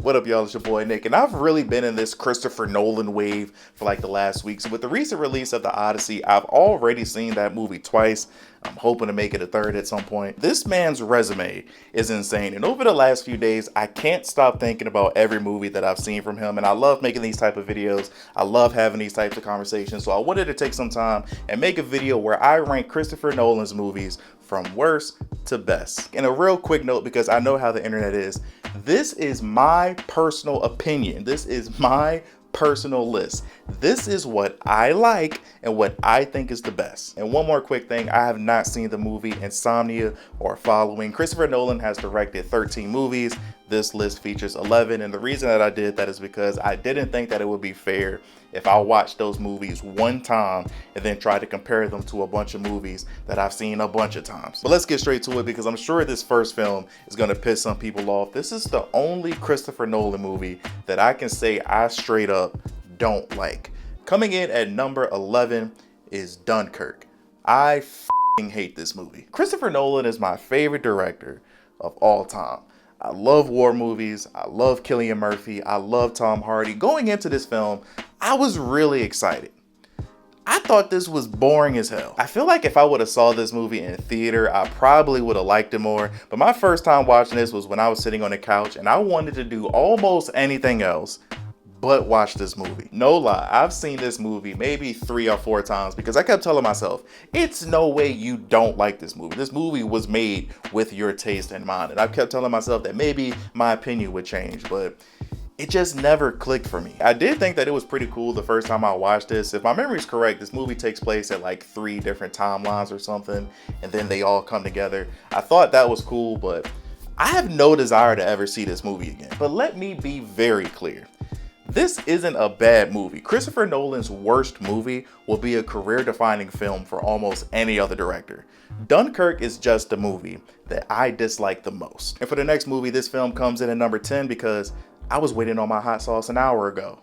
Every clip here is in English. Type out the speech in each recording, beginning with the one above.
What up, y'all? It's your boy Nick, and I've really been in this Christopher Nolan wave for like the last week. So with the recent release of the Odyssey, I've already seen that movie twice. I'm hoping to make it a third at some point. This man's resume is insane, and over the last few days, I can't stop thinking about every movie that I've seen from him, and I love making these type of videos. I love having these types of conversations, so I wanted to take some time and make a video where I rank Christopher Nolan's movies from worst to best. And a real quick note, because I know how the internet is, this is my personal opinion. This is my personal list. This is what I like and what I think is the best. And one more quick thing, I have not seen the movie Insomnia or Following. Christopher Nolan has directed 13 movies. This list features 11, and the reason that I did that is because I didn't think that it would be fair if I watched those movies one time and then try to compare them to a bunch of movies that I've seen a bunch of times. But let's get straight to it, because I'm sure this first film is going to piss some people off. This is the only Christopher Nolan movie that I can say I straight up don't like. Coming in at number 11 is Dunkirk. I f***ing hate this movie. Christopher Nolan is my favorite director of all time. I love war movies. I love Cillian Murphy. I love Tom Hardy. Going into this film, I was really excited. I thought this was boring as hell. I feel like if I would have saw this movie in theater, I probably would have liked it more. But my first time watching this was when I was sitting on the couch and I wanted to do almost anything else but watch this movie. No lie, I've seen this movie maybe 3 or 4 times because I kept telling myself, it's no way you don't like this movie. This movie was made with your taste in mind. And I kept telling myself that maybe my opinion would change, but it just never clicked for me. I did think that it was pretty cool the first time I watched this. If my memory is correct, this movie takes place at like 3 different timelines or something, and then they all come together. I thought that was cool, but I have no desire to ever see this movie again. But let me be very clear. This isn't a bad movie. Christopher Nolan's worst movie will be a career-defining film for almost any other director. Dunkirk is just a movie that I dislike the most. And for the next movie, this film comes in at number 10 because I was waiting on my hot sauce an hour ago.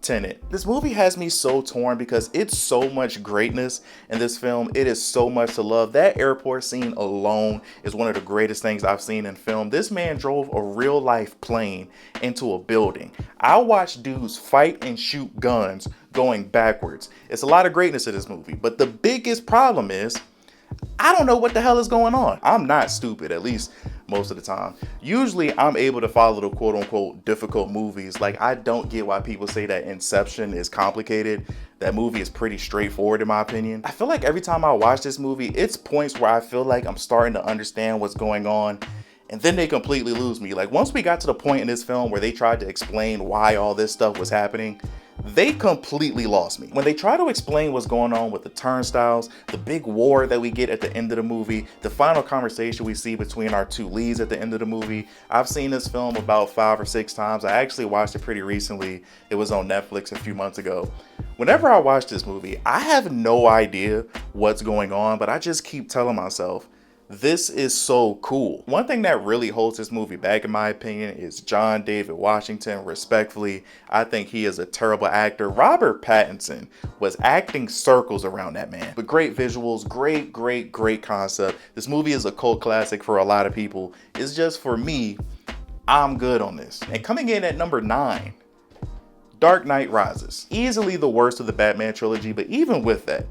Tenet. This movie has me so torn because it's so much greatness in this film. It is so much to love. That airport scene alone is one of the greatest things I've seen in film. This man drove a real life plane into a building. I watched dudes fight and shoot guns going backwards. It's a lot of greatness in this movie, but the biggest problem is I don't know what the hell is going on. I'm not stupid, at least most of the time. Usually I'm able to follow the quote unquote difficult movies. Like, I don't get why people say that Inception is complicated. That movie is pretty straightforward in my opinion. I feel like every time I watch this movie, it's points where I feel like I'm starting to understand what's going on, and then they completely lose me. Like, once we got to the point in this film where they tried to explain why all this stuff was happening, they completely lost me. When they try to explain what's going on with the turnstiles, the big war that we get at the end of the movie, the final conversation we see between our 2 leads at the end of the movie. I've seen this film about 5 or 6 times. I actually watched it pretty recently. It was on Netflix a few months ago. Whenever I watch this movie, I have no idea what's going on, but I just keep telling myself, this is so cool. One thing that really holds this movie back, in my opinion, is John David Washington. Respectfully, I think he is a terrible actor. Robert Pattinson was acting circles around that man. But great visuals, great concept. This movie is a cult classic for a lot of people. It's just, for me, I'm good on this. And coming in at number 9, Dark Knight Rises. Easily the worst of the Batman trilogy, but even with that,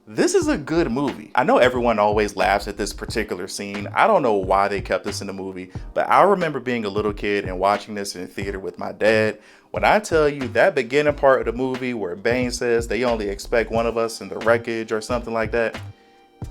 this is a good movie. I know everyone always laughs at this particular scene. I don't know why they kept this in the movie, but I remember being a little kid and watching this in theater with my dad. When I tell you that beginning part of the movie where Bane says they only expect one of us in the wreckage or something like that,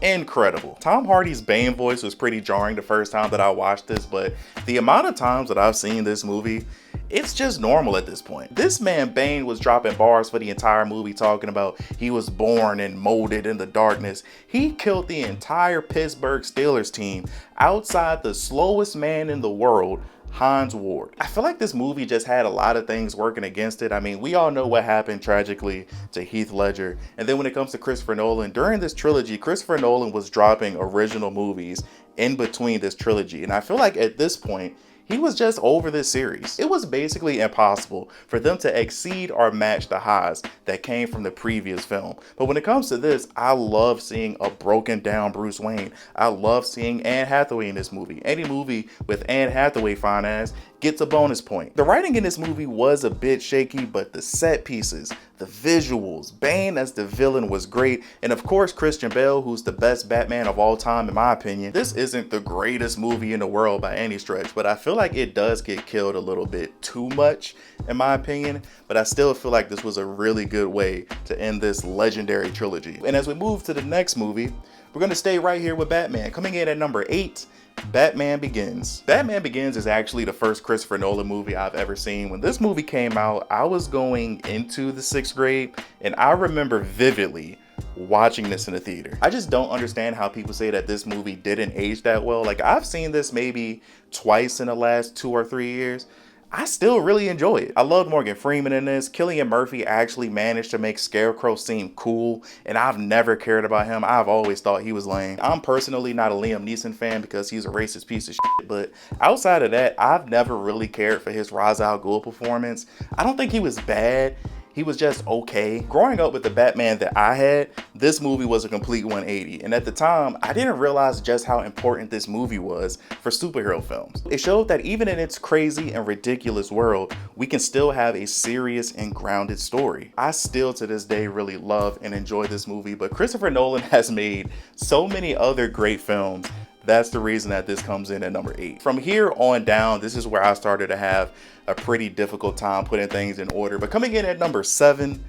incredible. Tom Hardy's Bane voice was pretty jarring the first time that I watched this, but the amount of times that I've seen this movie, it's just normal at this point. This man Bane was dropping bars for the entire movie talking about he was born and molded in the darkness. He killed the entire Pittsburgh Steelers team outside the slowest man in the world, Hines Ward. I feel like this movie just had a lot of things working against it. I mean, we all know what happened tragically to Heath Ledger. And then when it comes to Christopher Nolan, during this trilogy, Christopher Nolan was dropping original movies in between this trilogy. And I feel like at this point, He was just over this series. It was basically impossible for them to exceed or match the highs that came from the previous film. But when it comes to this, I love seeing a broken down Bruce Wayne. I love seeing Anne Hathaway in this movie. Any movie with Anne Hathaway fine ass gets a bonus point. The writing in this movie was a bit shaky, but the set pieces, the visuals, Bane as the villain was great, and of course Christian Bale, who's the best Batman of all time in my opinion. This isn't the greatest movie in the world by any stretch, but I feel like it does get killed a little bit too much in my opinion, but I still feel like this was a really good way to end this legendary trilogy. And as we move to the next movie, we're gonna stay right here with Batman. Coming in at number 8, Batman Begins. Batman Begins is actually the first Christopher Nolan movie I've ever seen. When this movie came out, I was going into the 6th grade, and I remember vividly watching this in the theater. I just don't understand how people say that this movie didn't age that well. Like, I've seen this maybe twice in the last 2 or 3 years. I still really enjoy it. I love Morgan Freeman in this. Cillian Murphy actually managed to make Scarecrow seem cool, and I've never cared about him. I've always thought he was lame. I'm personally not a Liam Neeson fan because he's a racist piece of shit, but outside of that, I've never really cared for his Ra's al Ghul performance. I don't think he was bad. He was just okay. Growing up with the Batman that I had, this movie was a complete 180. And at the time, I didn't realize just how important this movie was for superhero films. It showed that even in its crazy and ridiculous world, we can still have a serious and grounded story. I still to this day really love and enjoy this movie, but Christopher Nolan has made so many other great films. That's the reason that this comes in at number 8. From here on down, this is where I started to have a pretty difficult time putting things in order. But coming in at number 7,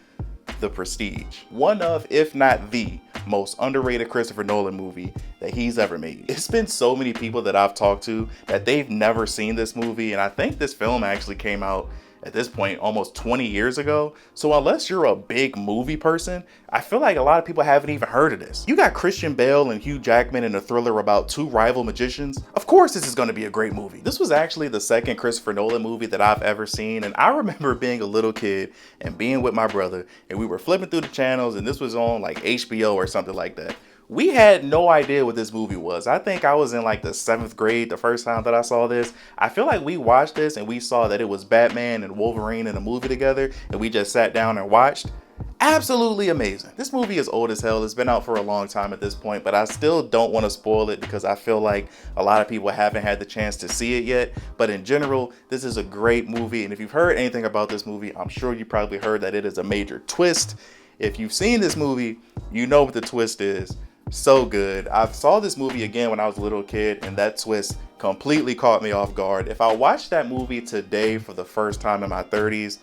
The Prestige. One of, if not the most underrated Christopher Nolan movie that he's ever made. It's been so many people that I've talked to that they've never seen this movie, and I think this film actually came out at this point almost 20 years ago. So unless you're a big movie person, I feel like a lot of people haven't even heard of this. You got Christian Bale and Hugh Jackman in a thriller about 2 rival magicians. Of course this is going to be a great movie. This was actually the second Christopher Nolan movie that I've ever seen, and I remember being a little kid and being with my brother, and we were flipping through the channels, and this was on like HBO or something like that. We had no idea what this movie was. I think I was in like the 7th grade the first time that I saw this. I feel like we watched this and we saw that it was Batman and Wolverine in a movie together, and we just sat down and watched. Absolutely amazing. This movie is old as hell. It's been out for a long time at this point, but I still don't want to spoil it because I feel like a lot of people haven't had the chance to see it yet. But in general, this is a great movie, and if you've heard anything about this movie, I'm sure you probably heard that it is a major twist. If you've seen this movie, you know what the twist is. So good. I saw this movie again when I was a little kid, and that twist completely caught me off guard. If I watched that movie today for the first time in my 30s,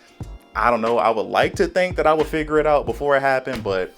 I don't know, I would like to think that I would figure it out before it happened, but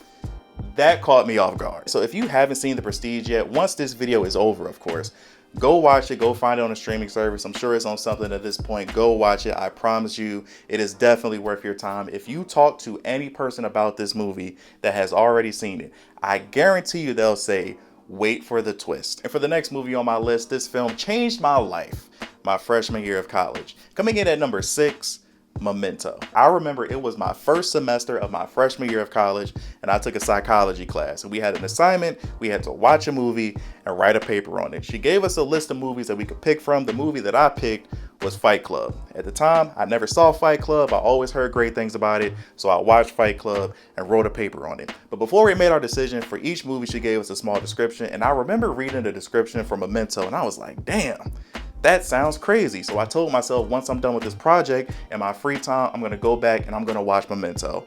that caught me off guard. So if you haven't seen The Prestige yet, once this video is over, of course, go watch it, go find it on a streaming service. I'm sure it's on something at this point. Go watch it. I promise you, it is definitely worth your time. If you talk to any person about this movie that has already seen it, I guarantee you they'll say, wait for the twist. And for the next movie on my list, this film changed my life my freshman year of college. Coming in at number 6, Memento. I remember it was my first semester of my freshman year of college, and I took a psychology class, and we had an assignment. We had to watch a movie and write a paper on it. She gave us a list of movies that we could pick from. The movie that I picked was Fight Club. At the time, I never saw Fight Club. I always heard great things about it, so I watched Fight Club and wrote a paper on it. But before we made our decision for each movie, she gave us a small description, and I remember reading the description for Memento, and I was like, damn, that sounds crazy. So I told myself, once I'm done with this project, in my free time, I'm gonna go back and I'm gonna watch Memento.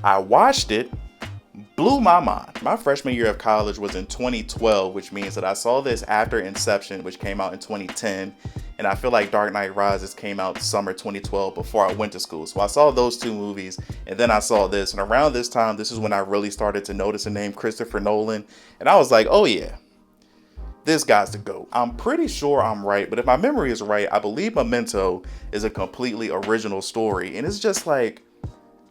I watched it, blew my mind. My freshman year of college was in 2012, which means that I saw this after Inception, which came out in 2010. And I feel like Dark Knight Rises came out summer 2012 before I went to school. So I saw those 2 movies, and then I saw this. And around this time, this is when I really started to notice the name Christopher Nolan. And I was like, oh yeah, this guy's the GOAT. I'm pretty sure I'm right, but if my memory is right, I believe Memento is a completely original story. And it's just like,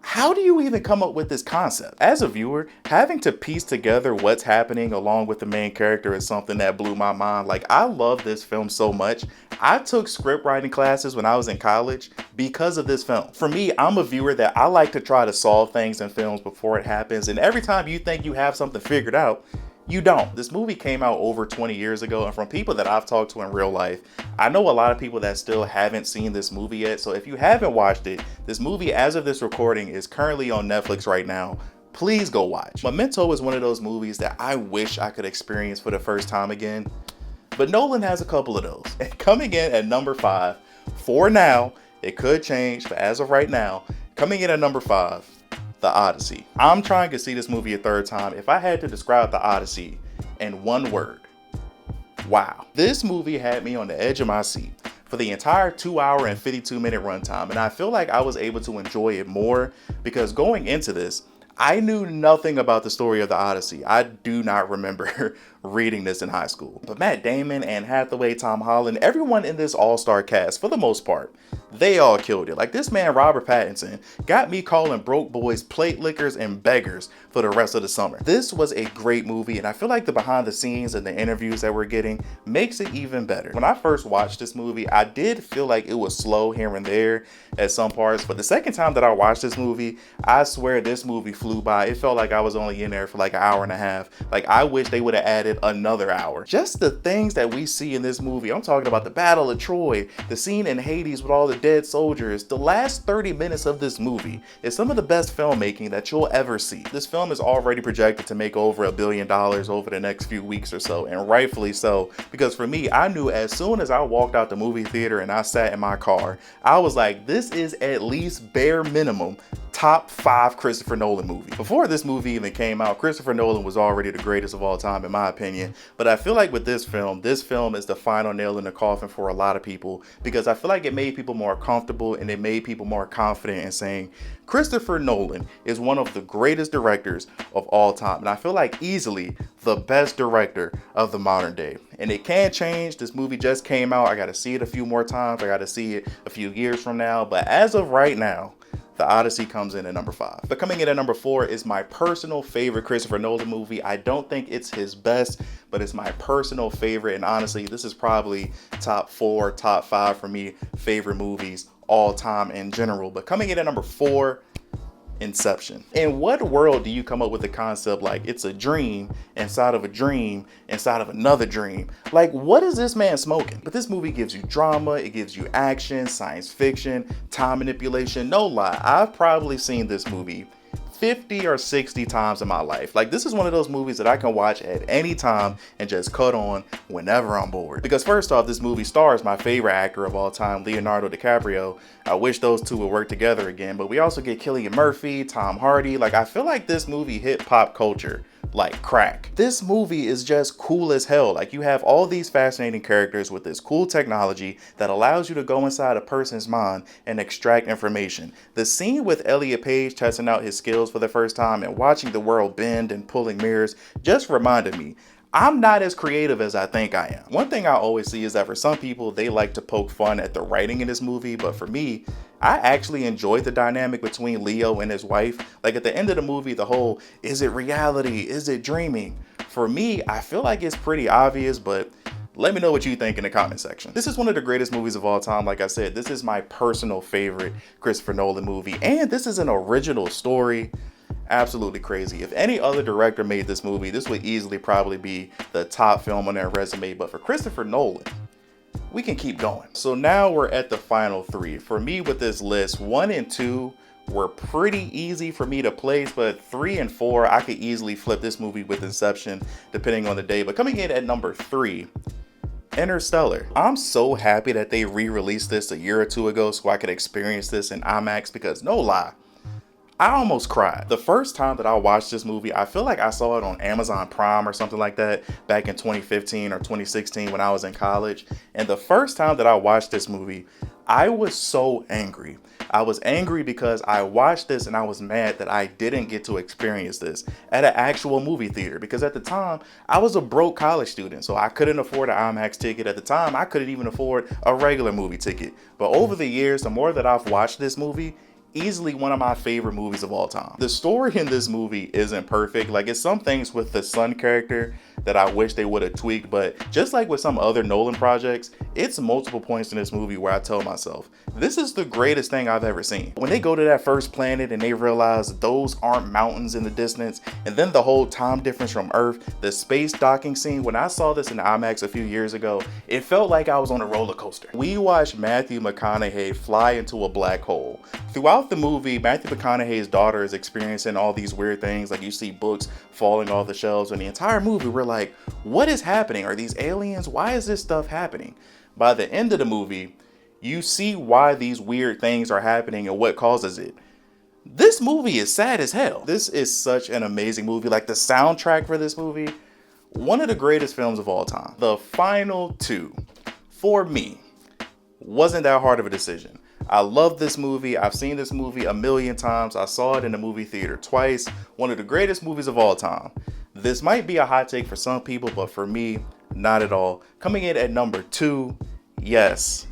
how do you even come up with this concept? As a viewer, having to piece together what's happening along with the main character is something that blew my mind. Like, I love this film so much. I took script writing classes when I was in college because of this film. For me, I'm a viewer that I like to try to solve things in films before it happens. And every time you think you have something figured out, You don't. This movie came out over 20 years ago, and from people that I've talked to in real life, I know a lot of people that still haven't seen this movie yet. So if you haven't watched it, this movie, as of this recording, is currently on Netflix right now. Please go watch. Memento is one of those movies that I wish I could experience for the first time again, but Nolan has a couple of those. And coming in at number 5, for now, it could change, but as of right now, coming in at number 5, The Odyssey. I'm trying to see this movie a third time. If I had to describe The Odyssey in one word, wow. This movie had me on the edge of my seat for the entire 2-hour and 52-minute runtime, and I feel like I was able to enjoy it more because going into this, I knew nothing about the story of the Odyssey. I do not remember reading this in high school. But Matt Damon, Anne Hathaway, Tom Holland, everyone in this all-star cast, for the most part, they all killed it. Like, this man, Robert Pattinson, got me calling broke boys plate lickers and beggars for the rest of the summer. This was a great movie, and I feel like the behind the scenes and the interviews that we're getting makes it even better. When I first watched this movie, I did feel like it was slow here and there at some parts, but the second time that I watched this movie, I swear this movie flew by. It felt like I was only in there for like an hour and a half. Like, I wish they would have added another hour. Just the things that we see in this movie. I'm talking about the Battle of Troy, the scene in Hades with all the dead soldiers. The last 30 minutes of this movie is some of the best filmmaking that you'll ever see. This film is already projected to make over $1 billion over the next few weeks or so, and rightfully so, because for me, I knew as soon as I walked out the movie theater and I sat in my car, I was like, this is at least bare minimum top 5 Christopher Nolan movie. Before this movie even came out, Christopher Nolan was already the greatest of all time in my opinion, but I feel like with this film is the final nail in the coffin for a lot of people, because I feel like it made people more comfortable and it made people more confident in saying Christopher Nolan is one of the greatest directors of all time, and I feel like easily the best director of the modern day. And it can change. This movie just came out. I got to see it a few more times. I got to see it a few years from now, but as of right now, The Odyssey comes in at number 5. But coming in at number 4 is my personal favorite Christopher Nolan movie. I don't think it's his best, but it's my personal favorite. And honestly, this is probably top 4, top 5 for me, favorite movies all time in general. But coming in at number 4, Inception. In what world do you come up with a concept like it's a dream inside of a dream inside of another dream? Like, what is this man smoking? But this movie gives you drama, it gives you action, science fiction, time manipulation. No lie, I've probably seen this movie 50 or 60 times in my life. Like, this is one of those movies that I can watch at any time and just cut on whenever I'm bored. Because first off, this movie stars my favorite actor of all time, Leonardo DiCaprio. I wish those two would work together again, but we also get Cillian Murphy, Tom Hardy. Like, I feel like this movie hit pop culture like crack. This movie is just cool as hell. Like, you have all these fascinating characters with this cool technology that allows you to go inside a person's mind and extract information. The scene with Elliot Page testing out his skills for the first time and watching the world bend and pulling mirrors just reminded me, I'm not as creative as I think I am. One thing I always see is that for some people, they like to poke fun at the writing in this movie, but for me, I actually enjoyed the dynamic between Leo and his wife. Like, at the end of the movie, the whole, is it reality? Is it dreaming? For me, I feel like it's pretty obvious, but let me know what you think in the comment section. This is one of the greatest movies of all time. Like I said, this is my personal favorite Christopher Nolan movie, and this is an original story. Absolutely crazy. If any other director made this movie, this would easily probably be the top film on their resume, but for Christopher Nolan, we can keep going. So now we're at the final 3. For me with this list, 1 and 2 were pretty easy for me to place, but 3 and 4, I could easily flip this movie with Inception depending on the day. But coming in at number 3, Interstellar. I'm so happy that they re-released this a year or two ago so I could experience this in IMAX, because no lie, I almost cried. The first time that I watched this movie, I feel like I saw it on Amazon Prime or something like that back in 2015 or 2016 when I was in college. And the first time that I watched this movie, I was so angry. I was angry because I watched this and I was mad that I didn't get to experience this at an actual movie theater, because at the time I was a broke college student, so I couldn't afford an IMAX ticket. At the time, I couldn't even afford a regular movie ticket. But over the years, the more that I've watched this movie, easily one of my favorite movies of all time. The story in this movie isn't perfect. Like, it's some things with the son character that I wish they would have tweaked. But just like with some other Nolan projects, it's multiple points in this movie where I tell myself, this is the greatest thing I've ever seen. When they go to that first planet and they realize those aren't mountains in the distance, and then the whole time difference from Earth, the space docking scene, when I saw this in IMAX a few years ago, it felt like I was on a roller coaster. We watched Matthew McConaughey fly into a black hole. Throughout the movie, Matthew McConaughey's daughter is experiencing all these weird things, like you see books falling off the shelves, and the entire movie we're like, what is happening? Are these aliens? Why is this stuff happening? By the end of the movie, you see why these weird things are happening and what causes it. This movie is sad as hell. This is such an amazing movie. Like the soundtrack for this movie, one of the greatest films of all time. The final two, for me, wasn't that hard of a decision. I love this movie. I've seen this movie a million times. I saw it in the movie theater twice. One of the greatest movies of all time. This might be a hot take for some people, but for me, not at all. Coming in at number 2, yes,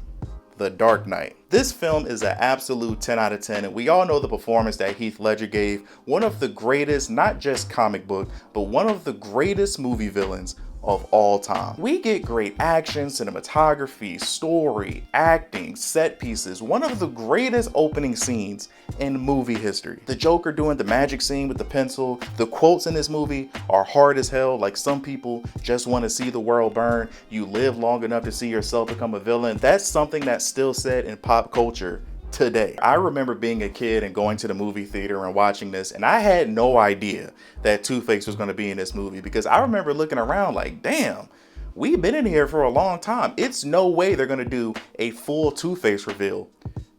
The Dark Knight. This film is an absolute 10 out of 10, and we all know the performance that Heath Ledger gave. One of the greatest, not just comic book, but one of the greatest movie villains of all time. We get great action, cinematography, story, acting, set pieces, one of the greatest opening scenes in movie history. The Joker doing the magic scene with the pencil, the quotes in this movie are hard as hell, like some people just want to see the world burn, you live long enough to see yourself become a villain. That's something that's still said in pop culture today. I remember being a kid and going to the movie theater and watching this, and I had no idea that Two-Face was going to be in this movie, because I remember looking around like, damn, we've been in here for a long time. It's no way they're going to do a full Two-Face reveal.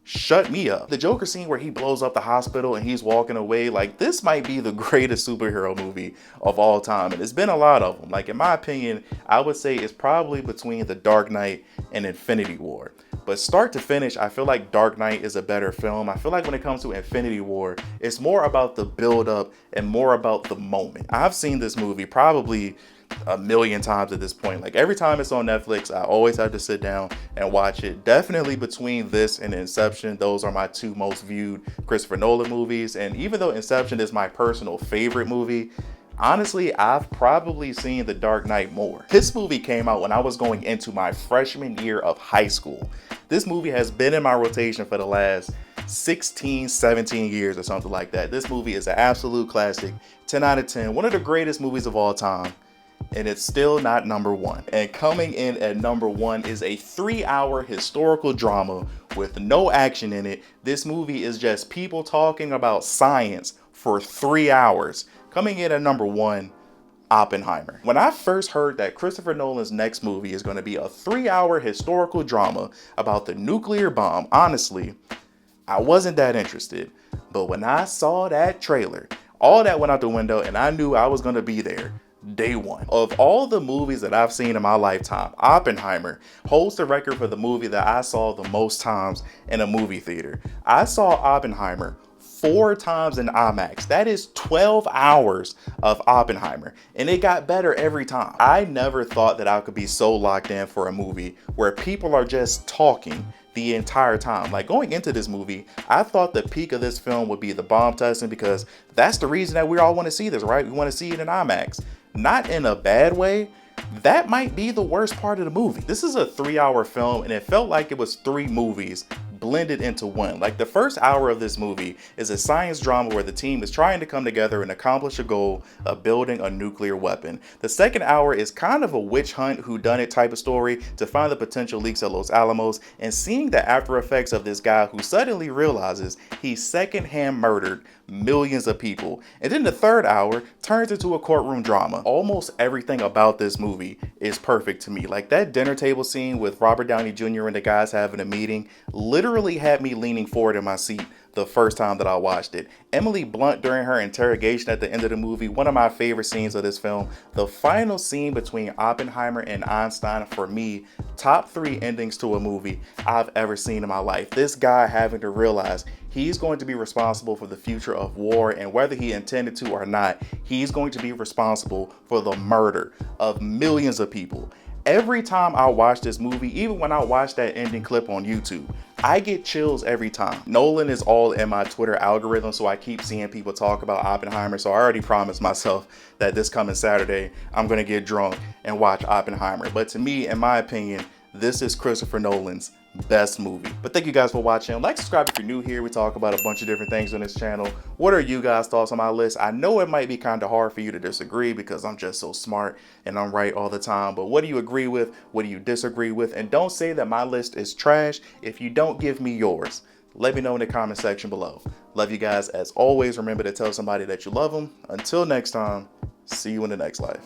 Shut me up. The Joker scene where he blows up the hospital and he's walking away, like, this might be the greatest superhero movie of all time. And there's been a lot of them. Like, in my opinion, I would say it's probably between The Dark Knight and Infinity War. But start to finish, I feel like Dark Knight is a better film. I feel like when it comes to Infinity War, it's more about the build up and more about the moment. I've seen this movie probably a million times at this point. Like every time it's on Netflix, I always have to sit down and watch it. Definitely between this and Inception, those are my two most viewed Christopher Nolan movies. And even though Inception is my personal favorite movie, honestly, I've probably seen The Dark Knight more. This movie came out when I was going into my freshman year of high school. This movie has been in my rotation for the last 16, 17 years or something like that. This movie is an absolute classic, 10 out of 10, one of the greatest movies of all time. And it's still not number 1. And coming in at number 1 is a 3-hour historical drama with no action in it. This movie is just people talking about science for 3 hours. Coming in at number 1, Oppenheimer. When I first heard that Christopher Nolan's next movie is going to be a 3-hour historical drama about the nuclear bomb, honestly, I wasn't that interested. But when I saw that trailer, all that went out the window and I knew I was going to be there day one. Of all the movies that I've seen in my lifetime, Oppenheimer holds the record for the movie that I saw the most times in a movie theater. I saw Oppenheimer 4 times in IMAX. That is 12 hours of Oppenheimer, and it got better every time. I never thought that I could be so locked in for a movie where people are just talking the entire time. Like going into this movie, I thought the peak of this film would be the bomb testing, because that's the reason that we all want to see this, right? We want to see it in IMAX. Not in a bad way. That might be the worst part of the movie. This is a 3-hour film, and it felt like it was 3 movies blended into one. Like the first hour of this movie is a science drama where the team is trying to come together and accomplish a goal of building a nuclear weapon. The second hour is kind of a witch hunt whodunit type of story to find the potential leaks at Los Alamos and seeing the after effects of this guy who suddenly realizes he secondhand murdered millions of people. And then the third hour turns into a courtroom drama. Almost everything about this movie is perfect to me. Like that dinner table scene with Robert Downey Jr. and the guys having a meeting literally had me leaning forward in my seat the first time that I watched it. Emily Blunt during her interrogation at the end of the movie, one of my favorite scenes of this film. The final scene between Oppenheimer and Einstein, for me, top 3 endings to a movie I've ever seen in my life. This guy having to realize he's going to be responsible for the future of war, and whether he intended to or not, he's going to be responsible for the murder of millions of people. Every time I watch this movie, even when I watch that ending clip on YouTube, I get chills every time. Nolan is all in my Twitter algorithm, so I keep seeing people talk about Oppenheimer. So I already promised myself that this coming Saturday, I'm gonna get drunk and watch Oppenheimer. But to me, in my opinion, this is Christopher Nolan's best movie. But thank you guys for watching. Like, subscribe if you're new here. We talk about a bunch of different things on this channel. What are you guys' thoughts on my list? I know it might be kind of hard for you to disagree because I'm just so smart and I'm right all the time. But what do you agree with? What do you disagree with? And don't say that my list is trash if you don't give me yours. Let me know in the comment section below. Love you guys. As always, remember to tell somebody that you love them. Until next time, see you in the next life.